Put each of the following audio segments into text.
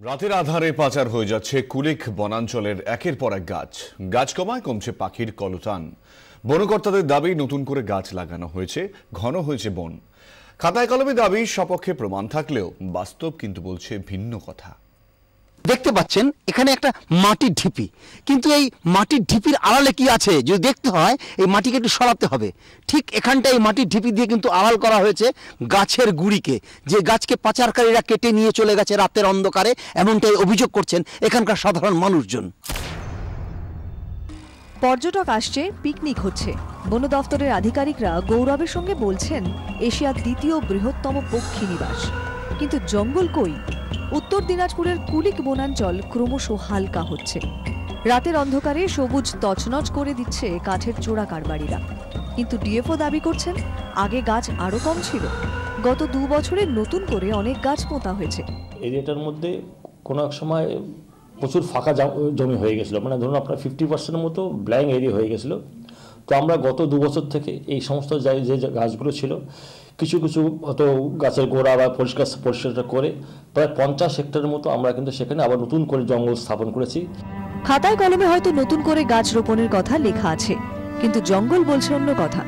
রাতের আধারে পাচার হয়ে যাচ্ছে কুলিক বনাঞ্চলের একের পর এক গাছ। গাছ কমায় কমছে পাখির কলতান। বনকর্তাদের দাবি নতুন করে গাছ লাগানো হয়েছে, ঘন হয়েছে বন। খাতায় কলমে দাবি সপক্ষে প্রমাণ থাকলেও বাস্তব কিন্তু বলছে ভিন্ন কথা। দেখতে পাচ্ছেন এখানে একটা মাটির ঢিপি, কিন্তু এই মাটির ঢিপির আড়ালে কি আছে যদি দেখতে হয় এই মাটিকে একটু সরাতে হবে। ঠিক এখানটায় এই মাটির ঢিপি দিয়ে কিন্তু আড়াল করা হয়েছে গাছের গুড়িকে, যে গাছকে পাচারকারীরা কেটে নিয়ে চলে গেছে রাতের অন্ধকারে, এমনটাই অভিযোগ করছেন এখানকার সাধারণ মানুষজন। পর্যটক আসছে, পিকনিক হচ্ছে। বন দফতরের আধিকারিকরা গৌরবের সঙ্গে বলছেন এশিয়ার দ্বিতীয় বৃহত্তম পক্ষী নিবাস, কিন্তু জঙ্গল কই? উত্তর দিনাজপুরের কুলিক বনাঞ্চল ক্রমশ হালকা হচ্ছে। রাতের অন্ধকারে সবুজ তছনছ করে দিচ্ছে কাঠের চোরা কারবারিরা, কিন্তু ডিএফও দাবি করছেন আগে গাছ আরো কম ছিল। গত 2 বছরে নতুন করে অনেক গাছ পোঁতা হয়েছে। এরিয়াটার মধ্যে কোনো এক সময় প্রচুর ফাঁকা জমি হয়ে গেছিলো, মানে ধরুন আপনার 50% মতো ব্ল্যাঙ্ক এরিয়া হয়ে গেছিলো। তো আমরা গত 2 বছর থেকে এই সমস্ত যে গাছগুলো ছিল কিছু কিছু অত গাছের গোড়া বা পরিষ্কার করে প্রায় 50 হেক্টরের মতো আমরা কিন্তু সেখানে আবার নতুন করে জঙ্গল স্থাপন করেছি। খাতায় কলমে হয়তো নতুন করে গাছ রোপণের কথা লেখা আছে, কিন্তু জঙ্গল বলছে অন্য কথা।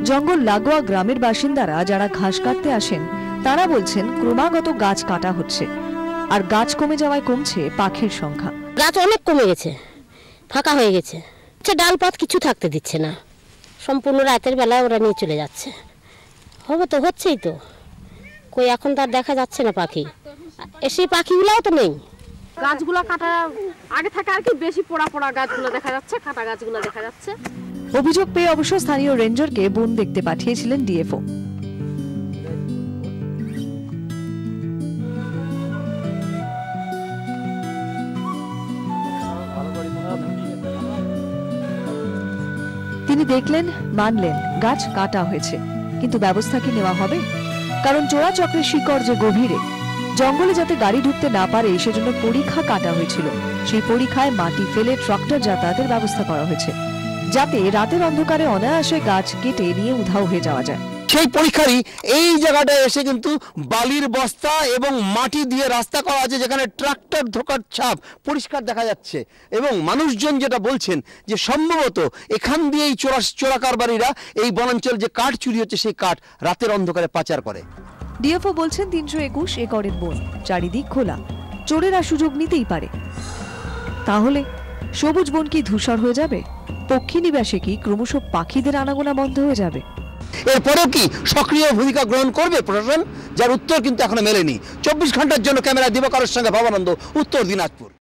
জঙ্গল লাগোয়া গ্রামের বাসিন্দারা যারা ঘাস কাটতে আসেন তারা বলছেন ক্রমাগত গাছ কাটা হচ্ছে, আর গাছ কমে যাওয়ায় কমছে পাখির সংখ্যা। গাছ অনেক কমে গেছে, ফাঁকা হয়ে গেছে, ডালপাত কিছু থাকতে দিচ্ছে না, সম্পূর্ণ রাতের বেলায় ওরা নিয়ে চলে যাচ্ছে। হবে তো, হচ্ছেই তো, কই এখন তার দেখা যাচ্ছে না পাখি, সেই পাখিগুলোও তো নেই। গাছগুলো কাটা আগে থেকে আর কি বেশি পোড়া পোড়া গাছগুলো দেখা যাচ্ছে, কাটা গাছগুলো দেখা যাচ্ছে। অভিযোগ পেয়ে অবশ্য স্থানীয় রেঞ্জারকে বন দেখতে পাঠিয়েছিলেন ডিএফও। তিনি দেখলেন, মানলেন গাছ কাটা হয়েছে, কিন্তু ব্যবস্থা কি নেওয়া হবে? কারণ চোরা চক্রের শিকড় যে গভীরে। জঙ্গলে যাতে গাড়ি ঢুকতে না পারে সেজন্য পরিখা কাটা হয়েছিল। সেই পরিখায় মাটি ফেলে ট্রাক্টর যাতায়াতের ব্যবস্থা করা হয়েছে, যাতে রাতের অন্ধকারে অনায়াসে গাছ কেটে নিয়ে উধাও হয়ে যাওয়া যায়। সেই পরীক্ষারই এই জায়গাটায় এসে কিন্তু বালির বস্তা এবং মাটি দিয়ে রাস্তা করা আছে, যেখানে ট্রাক্টর ঢোকার ছাপ পরিষ্কার দেখা যাচ্ছে। এবং মানুষজন যেটা বলছেন যে সম্ভবত এখান দিয়েই চোরা কারবারিরা এই বনাঞ্চল যে কাঠ চুরি হচ্ছে সেই কাঠ রাতের অন্ধকারে পাচার করে। ডিএফও বলছেন 321 একরের বন, চারিদিক খোলা, চোরেরা সুযোগ নিতেই পারে। তাহলে সবুজ বন কি ধূসর হয়ে যাবে? পক্ষী নিবাসে কি ক্রমশ পাখিদের আনাগোনা বন্ধ হয়ে যাবে? এরপরেও কি সক্রিয় ভূমিকা গ্রহণ করবে প্রশাসন? যার উত্তর কিন্তু এখনো মেলেনি। 24 ঘন্টার জন্য ক্যামেরা দিবাকরের সঙ্গে ভবানন্দ, উত্তর দিনাজপুর।